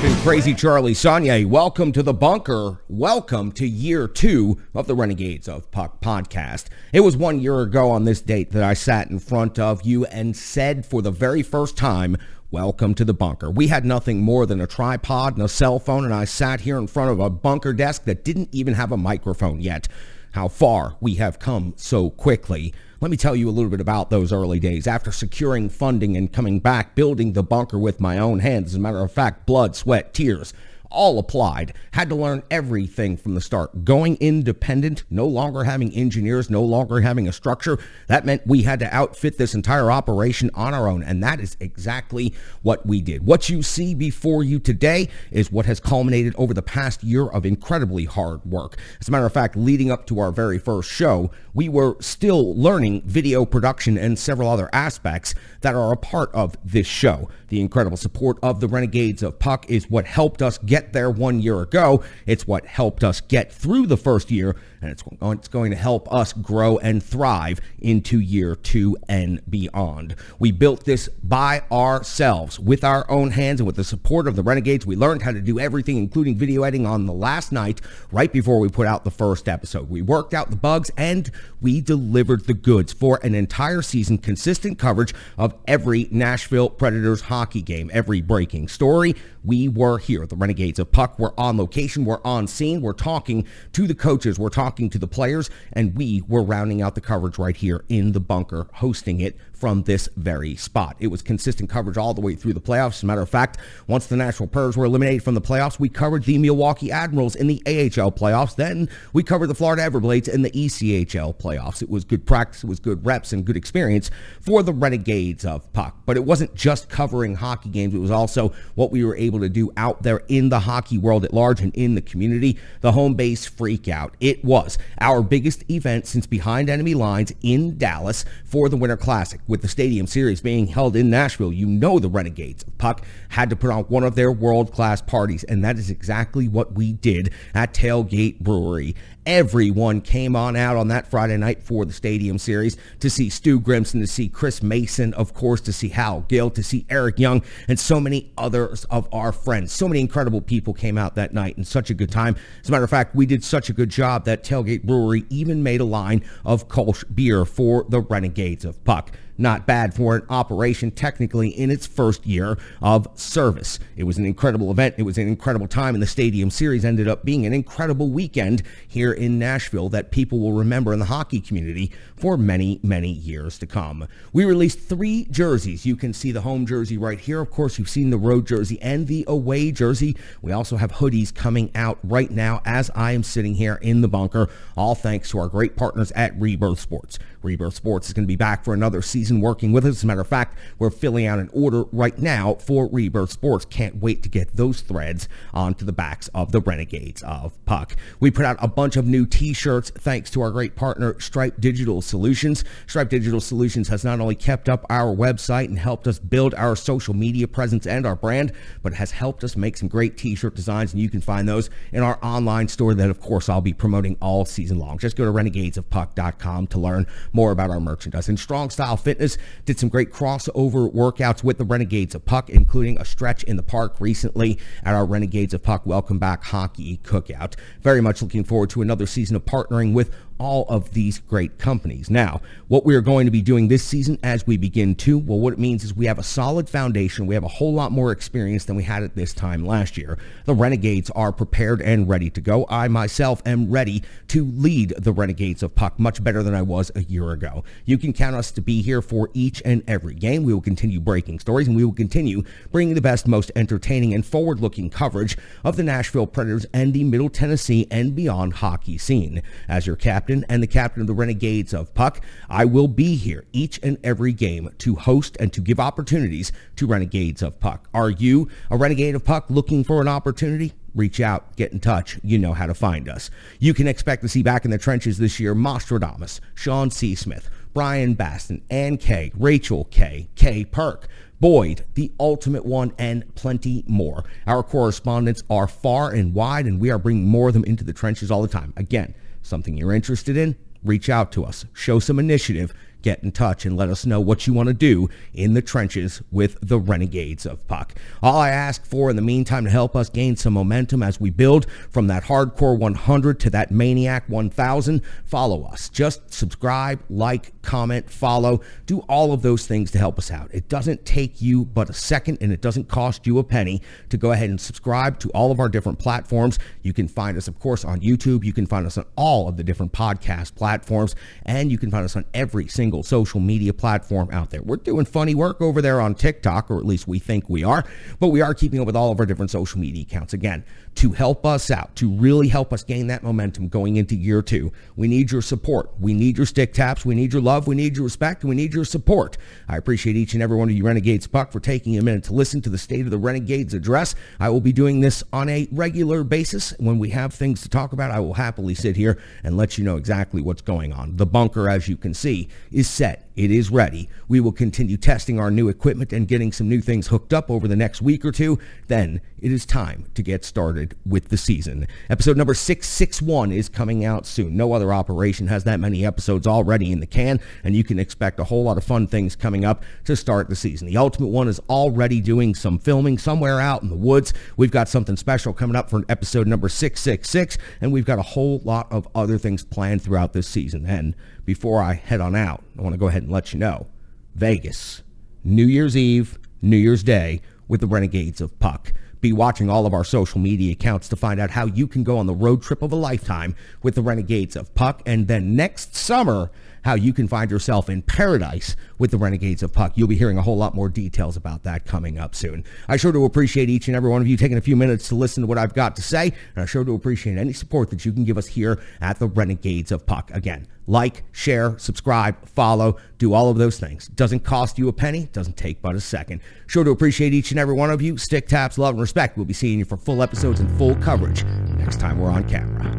Captain Crazy Charlie Saunier. Welcome to the bunker. Welcome to year 2 of the Renegades of Puck podcast. It was 1 year ago on this date that I sat in front of you and said for the very first time, welcome to the bunker. We had nothing more than a tripod and a cell phone, and I sat here in front of a bunker desk that didn't even have a microphone yet. How far we have come so quickly. Let me tell you a little bit about those early days. After securing funding and coming back, building the bunker with my own hands, as a matter of fact, blood, sweat, tears, all applied. Had to learn everything from the start. Going independent, no longer having engineers, no longer having a structure. That meant we had to outfit this entire operation on our own, and that is exactly what we did. What you see before you today is what has culminated over the past year of incredibly hard work. As a matter of fact, leading up to our very first show, we were still learning video production and several other aspects that are a part of this show. The incredible support of the Renegades of Puck is what helped us get there 1 year ago. It's what helped us get through the first year, and it's going to help us grow and thrive into year 2 and beyond. We built this by ourselves with our own hands and with the support of the Renegades. We learned how to do everything, including video editing, on the last night right before we put out the first episode. We worked out the bugs and we delivered the goods for an entire season, consistent coverage of every Nashville Predators hockey game, every breaking story. We were here. The Renegades of Puck were on location. We're on scene. We're talking to the coaches. We're talking to the players. And we were rounding out the coverage right here in the bunker, hosting it from this very spot. It was consistent coverage all the way through the playoffs. As a matter of fact, once the Nashville Predators were eliminated from the playoffs, we covered the Milwaukee Admirals in the AHL playoffs. Then we covered the Florida Everblades in the ECHL playoffs. It was good practice. It was good reps and good experience for the Renegades of Puck. But it wasn't just covering hockey games. It was also what we were able to do out there in the hockey world at large and in the community. The home base freak out. It was our biggest event since Behind Enemy Lines in Dallas for the Winter Classic. With the Stadium Series being held in Nashville, you know the Renegades of Puck had to put on one of their world-class parties, and that is exactly what we did at Tailgate Brewery. Everyone came on out on that Friday night for the Stadium Series to see Stu Grimson, to see Chris Mason, of course, to see Hal Gill, to see Eric Young, and so many others of our friends. So many incredible people came out that night, and such a good time. As a matter of fact, we did such a good job that Tailgate Brewery even made a line of Kolsch beer for the Renegades of Puck. Not bad for an operation technically in its first year of service. It was an incredible event. It was an incredible time, and the Stadium Series ended up being an incredible weekend here in Nashville that people will remember in the hockey community for many, many years to come. We released 3 jerseys. You can see the home jersey right here. Of course, you've seen the road jersey and the away jersey. We also have hoodies coming out right now as I am sitting here in the bunker, all thanks to our great partners at Rebirth Sports. Rebirth Sports is going to be back for another season working with us. As a matter of fact, we're filling out an order right now for Rebirth Sports. Can't wait to get those threads onto the backs of the Renegades of Puck. We put out a bunch of new t-shirts thanks to our great partner, Stripe Digital Solutions. Stripe Digital Solutions has not only kept up our website and helped us build our social media presence and our brand, but has helped us make some great t-shirt designs, and you can find those in our online store that, of course, I'll be promoting all season long. Just go to renegadesofpuck.com to learn more about our merchandise. And Strong Style Fitness did some great crossover workouts with the Renegades of Puck, including a stretch in the park recently at our Renegades of Puck Welcome Back Hockey Cookout. Very much looking forward to another season of partnering with all of these great companies. Now, what we are going to be doing this season as we begin to, well, what it means is we have a solid foundation. We have a whole lot more experience than we had at this time last year. The Renegades are prepared and ready to go. I myself am ready to lead the Renegades of Puck much better than I was a year ago. You can count us to be here for each and every game. We will continue breaking stories, and we will continue bringing the best, most entertaining, and forward-looking coverage of the Nashville Predators and the Middle Tennessee and beyond hockey scene. As your captain and the captain of the Renegades of Puck, I will be here each and every game to host and to give opportunities to Renegades of Puck. Are you a Renegade of Puck looking for an opportunity? Reach out, get in touch. You know how to find us. You can expect to see back in the trenches this year Mostradamus, Sean C. Smith, Brian Baston, Ann K., Rachel K., Kay Perk, Boyd, the Ultimate One, and plenty more. Our correspondents are far and wide, and we are bringing more of them into the trenches all the time. Again, something you're interested in, reach out to us. Show some initiative. get in touch and let us know what you want to do in the trenches with the Renegades of Puck. All I ask for in the meantime to help us gain some momentum as we build from that hardcore 100 to that maniac 1000, follow us. Just subscribe, like, comment, follow, do all of those things to help us out. It doesn't take you but a second, and it doesn't cost you a penny to go ahead and subscribe to all of our different platforms. You can find us, of course, on YouTube. You can find us on all of the different podcast platforms, and you can find us on every single social media platform out there. We're doing funny work over there on TikTok, or at least we think we are, but we are keeping up with all of our different social media accounts. Again, to help us out, to really help us gain that momentum going into year 2, we need your support. We need your stick taps. We need your love. We need your respect. And we need your support. I appreciate each and every one of you Renegades Puck for taking a minute to listen to the State of the Renegades address. I will be doing this on a regular basis. When we have things to talk about, I will happily sit here and let you know exactly what's going on. The bunker, as you can see, is set. It is ready. We will continue testing our new equipment and getting some new things hooked up over the next week or two. Then it is time to get started with the season. Episode number 661 is coming out soon. No other operation has that many episodes already in the can, and you can expect a whole lot of fun things coming up to start the season. The Ultimate One is already doing some filming somewhere out in the woods. We've got something special coming up for episode number 666, and we've got a whole lot of other things planned throughout this season. And before I head on out, I want to go ahead and let you know, Vegas, New Year's Eve, New Year's Day with the Renegades of Puck. Be watching all of our social media accounts to find out how you can go on the road trip of a lifetime with the Renegades of Puck. And then next summer, how you can find yourself in paradise with the Renegades of Puck. You'll be hearing a whole lot more details about that coming up soon. I sure do appreciate each and every one of you taking a few minutes to listen to what I've got to say, and I sure do appreciate any support that you can give us here at the Renegades of Puck. Again, like, share, subscribe, follow, do all of those things. Doesn't cost you a penny, doesn't take but a second. Sure to appreciate each and every one of you. Stick taps, love, and respect. We'll be seeing you for full episodes and full coverage next time we're on camera.